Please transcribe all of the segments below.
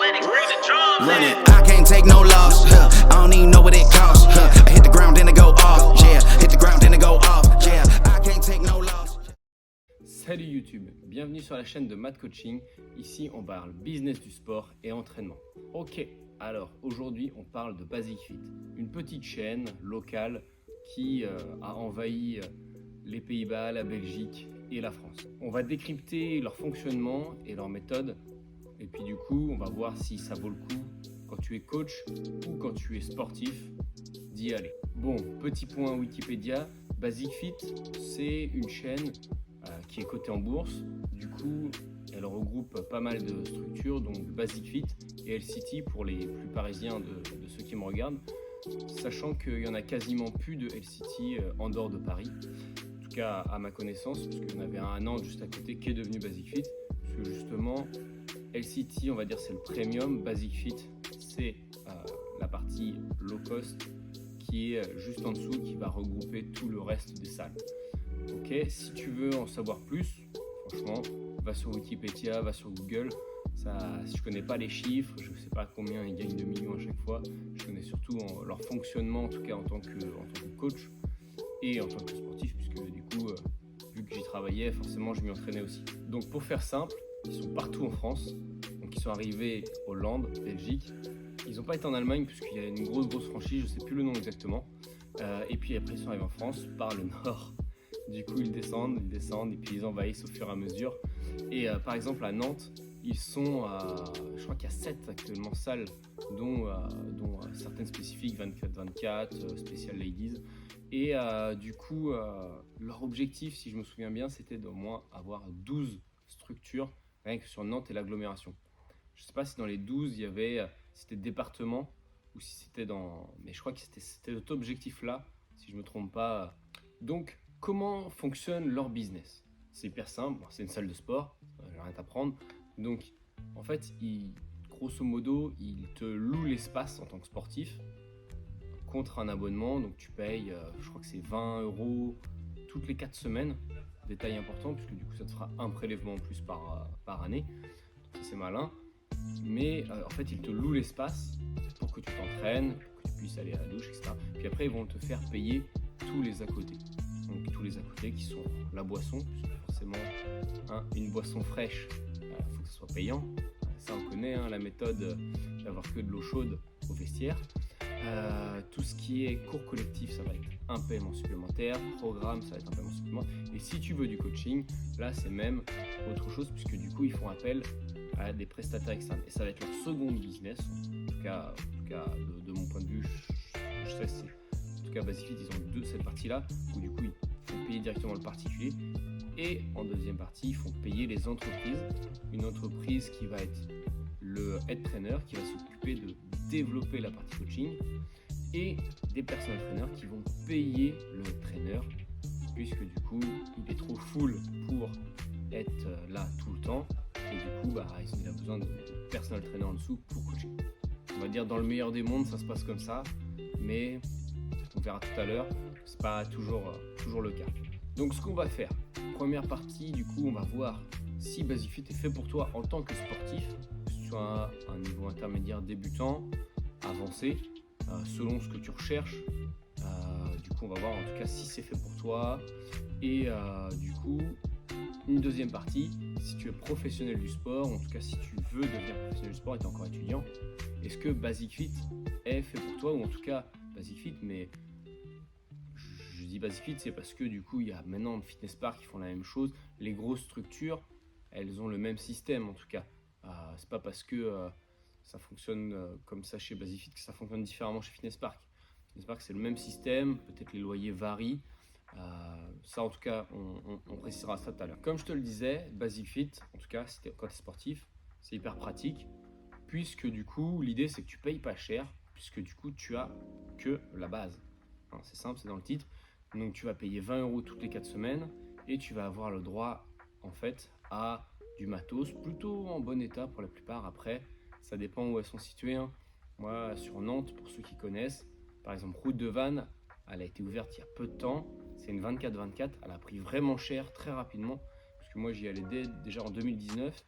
Atlantic, bring the drums Run in. it, I can't take no loss. I don't even know what it costs. I hit the ground then I go off. Yeah, hit the ground then I go off. Yeah, I can't take no loss. Salut YouTube, bienvenue sur la chaîne de Matt Coaching. Ici on parle business du sport et entraînement. Ok, alors aujourd'hui on parle de Basic Fit, une petite chaîne locale qui a envahi les Pays-Bas, la Belgique et la France. On va décrypter leur fonctionnement et leur méthode et puis du coup on va voir si ça vaut le coup quand tu es coach ou quand tu es sportif d'y aller. Bon, petit point Wikipédia, Basic Fit c'est une chaîne qui est cotée en bourse. Du coup, elle regroupe pas mal de structures, donc Basic Fit et LCT pour les plus parisiens de ceux qui me regardent, sachant qu'il y en a quasiment plus de LCT en dehors de Paris, en tout cas à ma connaissance, parce qu'il y en avait un à Nantes juste à côté qui est devenu Basic Fit, parce que justement, LCT, on va dire c'est le premium, Basic Fit, c'est la partie low cost qui est juste en dessous, qui va regrouper tout le reste des salles. Ok, si tu veux en savoir plus, franchement, va sur Wikipédia, va sur Google. Je connais pas les chiffres, je sais pas combien ils gagnent de millions à chaque fois. Je connais surtout leur fonctionnement, en tout cas en tant que coach et en tant que sportif, puisque du coup, vu que j'y travaillais, forcément, je m'y entraînais aussi. Donc pour faire simple, ils sont partout en France. Donc ils sont arrivés Hollande, Belgique. Ils n'ont pas été en Allemagne puisqu'il y a une grosse franchise, je sais plus le nom exactement. Et puis après ils sont arrivés en France par le nord. Du coup, ils descendent et puis ils envahissent au fur et à mesure. Et par exemple, à Nantes, ils sont je crois qu'il y a 7 actuellement salles, dont certaines spécifiques, 24-24, Special Ladies. Et du coup, leur objectif, si je me souviens bien, c'était d'au moins avoir 12 structures, rien que sur Nantes et l'agglomération. Je ne sais pas si dans les 12, il y avait, c'était département ou si c'était dans... Mais je crois que c'était cet objectif-là, si je ne me trompe pas. Donc, comment fonctionne leur business? C'est hyper simple, c'est une salle de sport, j'ai rien à t'apprendre. Donc, en fait, grosso modo, ils te louent l'espace en tant que sportif contre un abonnement. Donc, tu payes, je crois que c'est 20 € toutes les 4 semaines. Détail important, puisque du coup, ça te fera un prélèvement en plus par année. Donc, ça, c'est malin. Mais en fait, ils te louent l'espace pour que tu t'entraînes, pour que tu puisses aller à la douche, etc. Puis après, ils vont te faire payer tous les à côté. Donc tous les à côté qui sont la boisson, puisque forcément une boisson fraîche, il faut que ce soit payant. Ça on connaît, la méthode d'avoir que de l'eau chaude au vestiaire. Tout ce qui est cours collectif, ça va être un paiement supplémentaire, programme, ça va être un paiement supplémentaire. Et si tu veux du coaching, là c'est même autre chose, puisque du coup ils font appel à des prestataires externes. Et ça va être leur second business, en tout cas de mon point de vue, je sais c'est... En tout cas, Basic Fit, ils ont cette partie-là où du coup ils font payer directement le particulier et en deuxième partie ils font payer les entreprises. Une entreprise qui va être le head trainer qui va s'occuper de développer la partie coaching et des personal trainers qui vont payer le head trainer puisque du coup il est trop full pour être là tout le temps et du coup il a besoin de personal trainer en dessous pour coacher. On va dire dans le meilleur des mondes ça se passe comme ça, mais on verra tout à l'heure, c'est pas toujours le cas. Donc ce qu'on va faire, première partie, du coup on va voir si Basic Fit est fait pour toi en tant que sportif, que ce soit un niveau intermédiaire débutant, avancé, selon ce que tu recherches. Du coup on va voir en tout cas si c'est fait pour toi. Et du coup, une deuxième partie, si tu es professionnel du sport, en tout cas si tu veux devenir professionnel du sport et tu es encore étudiant, est-ce que Basic Fit est fait pour toi, ou en tout cas Basic Fit, mais je dis Basic Fit, c'est parce que du coup il y a maintenant Fitness Park qui font la même chose. Les grosses structures, elles ont le même système en tout cas. C'est pas parce que ça fonctionne comme ça chez Basic Fit que ça fonctionne différemment chez Fitness Park. Fitness Park c'est le même système, peut-être les loyers varient. Ça en tout cas on précisera ça tout à l'heure. Comme je te le disais, Basic Fit, en tout cas quand tu es sportif, c'est hyper pratique puisque du coup l'idée c'est que tu payes pas cher puisque du coup tu as que la base. C'est simple, c'est dans le titre. Donc tu vas payer 20 € toutes les 4 semaines et tu vas avoir le droit en fait à du matos plutôt en bon état pour la plupart. Après ça dépend où elles sont situées. Moi sur Nantes, pour ceux qui connaissent, par exemple Route de Vannes, elle a été ouverte il y a peu de temps. C'est une 24-24, elle a pris vraiment cher très rapidement puisque moi j'y allais déjà en 2019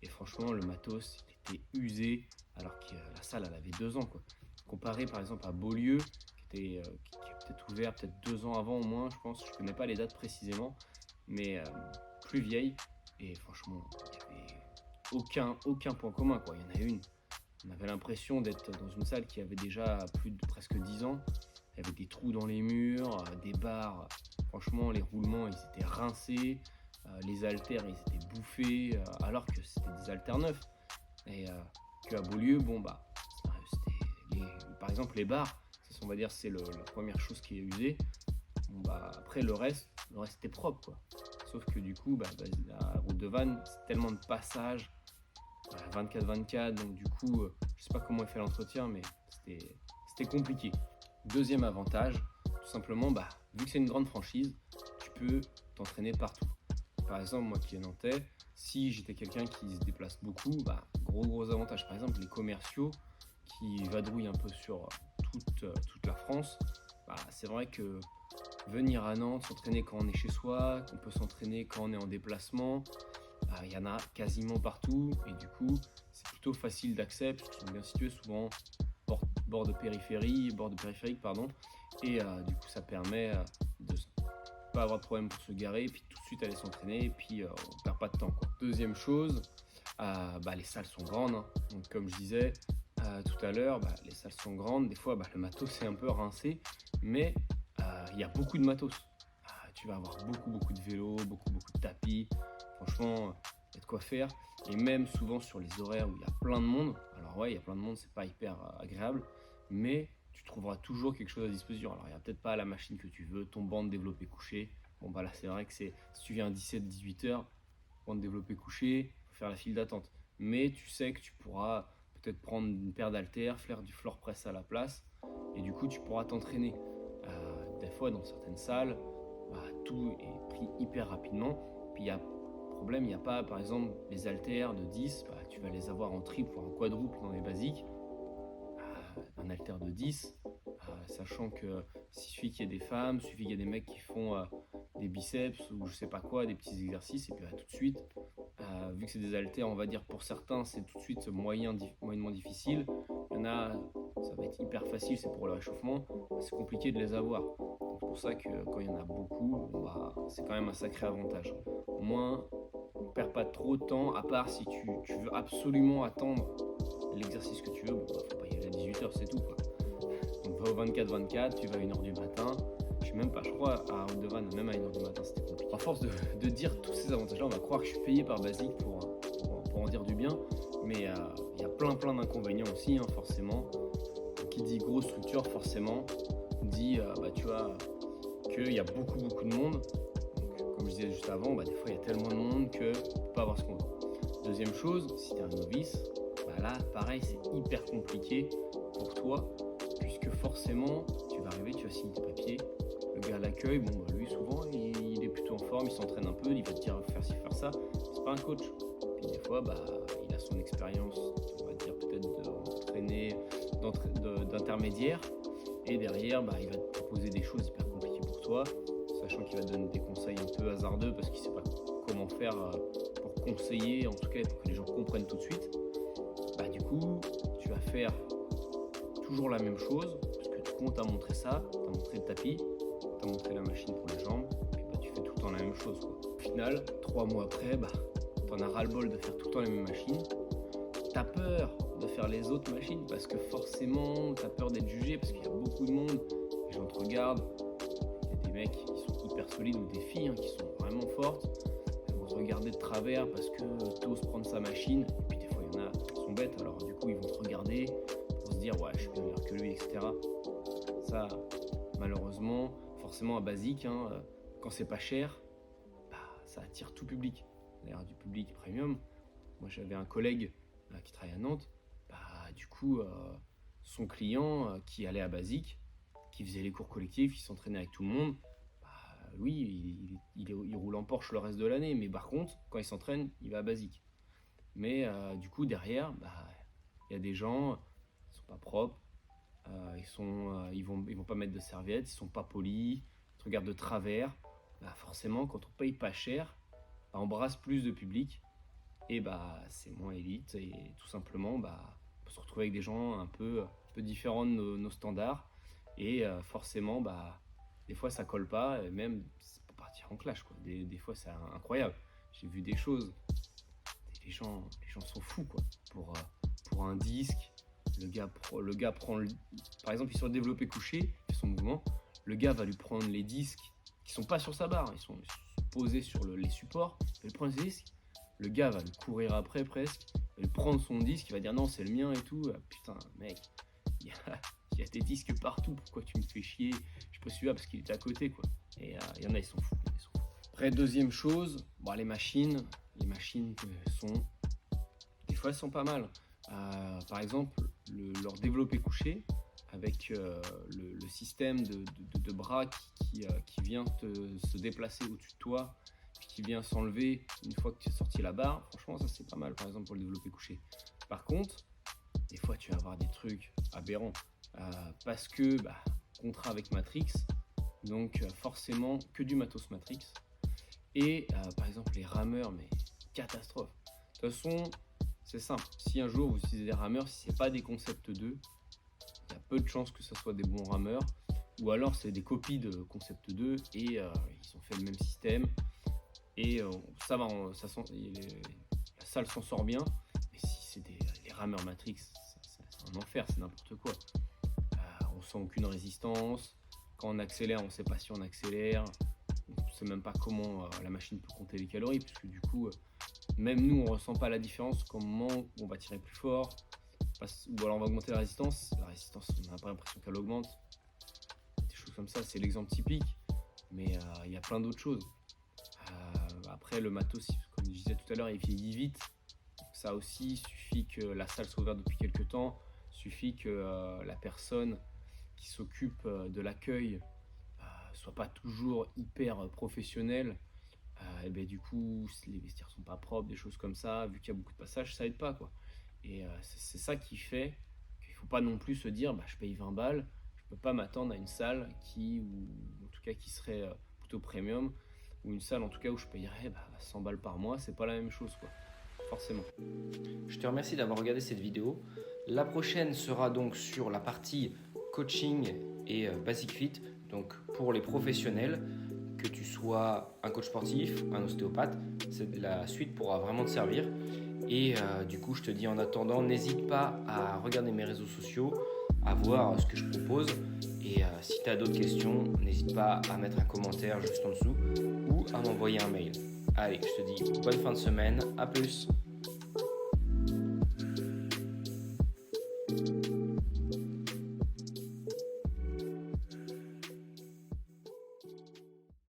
et franchement le matos il était usé, alors que la salle elle avait 2 ans quoi. Comparé par exemple à Beaulieu qui a peut-être ouvert peut-être 2 ans avant au moins, je pense, je connais pas les dates précisément, mais plus vieille, et franchement il y avait aucun point commun quoi. Il y en a une, on avait l'impression d'être dans une salle qui avait déjà plus de presque 10 ans. Il y avait des trous dans les murs, des barres, franchement les roulements ils étaient rincés, les haltères ils étaient bouffés, alors que c'était des haltères neufs. Et qu'à Beaulieu, bon bah, par exemple les barres, on va dire c'est la première chose qui est usée. Bon bah après le reste était propre quoi. Sauf que du coup, la route de Vannes, c'est tellement de passages, 24-24, donc du coup, je sais pas comment il fait l'entretien, mais c'était compliqué. Deuxième avantage, tout simplement, vu que c'est une grande franchise, tu peux t'entraîner partout. Par exemple, moi qui est nantais, si j'étais quelqu'un qui se déplace beaucoup, gros avantage. Par exemple, les commerciaux qui vadrouillent un peu sur toute la France, c'est vrai que venir à Nantes, s'entraîner quand on est chez soi, qu'on peut s'entraîner quand on est en déplacement, il y en a quasiment partout, et du coup, c'est plutôt facile d'accès, parce qu'ils sont bien situés souvent bord de périphérique, et du coup, ça permet de pas avoir de problème pour se garer, et puis tout de suite aller s'entraîner, et puis on perd pas de temps quoi. Deuxième chose, les salles sont grandes, hein. Donc comme je disais tout à l'heure, les salles sont grandes, des fois le matos est un peu rincé, mais il y a beaucoup de matos. Tu vas avoir beaucoup de vélos, beaucoup de tapis, franchement il y a de quoi faire, et même souvent sur les horaires où il y a plein de monde, alors ouais il y a plein de monde, c'est pas hyper agréable, mais tu trouveras toujours quelque chose à disposition. Alors il n'y a peut-être pas la machine que tu veux, ton banc de développé couché, bon là c'est vrai que si tu viens à 17-18 heures, banc de développé couché, il faut faire la file d'attente, mais tu sais que tu pourras peut-être prendre une paire d'haltères, faire du floor press à la place, et du coup tu pourras t'entraîner. Des fois dans certaines salles, tout est pris hyper rapidement, puis il y a problème, il n'y a pas par exemple les haltères de 10, tu vas les avoir en triple ou en quadruple dans les basiques. Un haltère de 10, sachant que suffit qu'il y ait des femmes, suffit qu'il y ait des mecs qui font des biceps ou je sais pas quoi, des petits exercices, et puis tout de suite, vu que c'est des haltères, on va dire pour certains c'est tout de suite moyennement difficile, il y en a, ça va être hyper facile, c'est pour le réchauffement, c'est compliqué de les avoir. Donc c'est pour ça que quand il y en a beaucoup, c'est quand même un sacré avantage. Au moins, on perd pas trop de temps, à part si tu veux absolument attendre l'exercice que tu veux, faut pas y aller à 18h, c'est tout quoi. Donc va au 24-24, tu vas à 1h du matin, je sais même pas, je crois à Route de Vannes, même à 1h du matin c'était compliqué. À force de dire tous ces avantages là, on va croire que je suis payé par Basic pour en dire du bien, mais il y a plein d'inconvénients aussi, hein, forcément. Qui dit grosse structure forcément dit tu vois qu'il y a beaucoup de monde. Donc, comme je disais juste avant, des fois il y a tellement de monde que tu peux pas avoir ce qu'on veut. Deuxième chose, si tu es un novice, là pareil c'est hyper compliqué pour toi, puisque forcément tu vas arriver, tu vas signer tes papiers, le gars à l'accueil, lui souvent il est plutôt en forme, il s'entraîne un peu, il va te dire faire ci faire ça, c'est pas un coach. Puis des fois il a son expérience, on va dire peut-être d'intermédiaire, et derrière il va te proposer des choses hyper compliquées pour toi, sachant qu'il va te donner des conseils un peu hasardeux parce qu'il sait pas comment faire pour conseiller, en tout cas pour que les gens comprennent tout de suite. Du coup tu vas faire toujours la même chose, parce que on t'a montré ça, t'as montré le tapis, t'as montré la machine pour les jambes, puis tu fais tout le temps la même chose quoi. Au final, 3 mois après, t'en as ras-le-bol de faire tout le temps la même machine, t'as peur de faire les autres machines parce que forcément t'as peur d'être jugé parce qu'il y a beaucoup de monde, les gens te regardent, il y a des mecs qui sont hyper solides ou des filles qui sont vraiment fortes, elles vont te regarder de travers parce que t'oses prendre sa machine, et puis des fois il y en a qui sont bêtes, alors du coup ils vont te regarder pour se dire ouais je suis bien meilleur que lui, etc. Ça malheureusement, forcément à Basic, quand c'est pas cher, ça attire tout public, d'ailleurs du public premium. Moi j'avais un collègue qui travaille à Nantes, du coup son client qui allait à Basic, qui faisait les cours collectifs, qui s'entraînait avec tout le monde, lui il roule en Porsche le reste de l'année, mais par contre quand il s'entraîne il va à Basic. Mais du coup derrière il y a des gens qui sont pas propres, ils vont pas mettre de serviettes, ils sont pas polis, ils te regardent de travers. Forcément quand on paye pas cher, on brasse plus de public, et c'est moins élite, et tout simplement on peut se se retrouve avec des gens un peu différents de nos standards. Et forcément, des fois ça colle pas, et même c'est pour partir en clash, quoi. Des fois c'est incroyable. J'ai vu des choses, les gens sont fous, quoi. Pour un disque, le gars prend par exemple, il est sur le développé couché, il fait son mouvement, le gars va lui prendre les disques qui sont pas sur sa barre, ils sont posés sur les supports, il va lui prendre les disques, le gars va lui courir après presque, il va lui prendre son disque, il va dire non c'est le mien et tout. Ah, putain mec, il y a des disques partout, pourquoi tu me fais chier? Je peux celui-là parce qu'il était à côté, quoi. Et il y en a, ils sont fous. Après, deuxième chose, les machines sont, des fois elles sont pas mal. Par exemple, leur développé couché avec le système de bras qui vient se déplacer au-dessus de toi, puis qui vient s'enlever une fois que tu as sorti la barre. Franchement, ça c'est pas mal, par exemple, pour le développé couché. Par contre, des fois tu vas avoir des trucs aberrants parce que contrat avec Matrix, donc forcément que du matos Matrix. Et par exemple les rameurs, mais catastrophe. De toute façon, c'est simple, si un jour vous utilisez des rameurs, si c'est pas des Concept 2, il y a peu de chances que ce soit des bons rameurs, ou alors c'est des copies de Concept 2 et ils ont fait le même système et ça va, la salle s'en sort bien. Mais si c'est les rameurs Matrix, c'est un enfer, c'est n'importe quoi. On sent aucune résistance, quand on accélère on sait pas si on accélère, on sait même pas comment la machine peut compter les calories, puisque du coup même nous on ressent pas la différence qu'au moment où on va tirer plus fort, ou alors on va augmenter la résistance on n'a pas l'impression qu'elle augmente, des choses comme ça, c'est l'exemple typique, mais il y a plein d'autres choses. Après le matos, comme je disais tout à l'heure, il vieillit vite, ça aussi, il suffit que la salle soit ouverte depuis quelques temps, il suffit que la personne qui s'occupe de l'accueil soit pas toujours hyper professionnelle, et du coup les vestiaires sont pas propres, des choses comme ça, vu qu'il y a beaucoup de passages, ça aide pas, quoi. Et c'est ça qui fait qu'il faut pas non plus se dire je paye 20 balles, je peux pas m'attendre à une salle ou en tout cas qui serait plutôt premium, ou une salle en tout cas où je payerais 100 balles par mois, c'est pas la même chose, quoi, forcément. Je te remercie d'avoir regardé cette vidéo. La prochaine sera donc sur la partie coaching et Basic Fit, donc pour les professionnels, que tu sois un coach sportif, un ostéopathe, la suite pourra vraiment te servir. Et du coup, je te dis en attendant, n'hésite pas à regarder mes réseaux sociaux, à voir ce que je propose. Et si tu as d'autres questions, n'hésite pas à mettre un commentaire juste en dessous ou à m'envoyer un mail. Allez, je te dis bonne fin de semaine, à plus.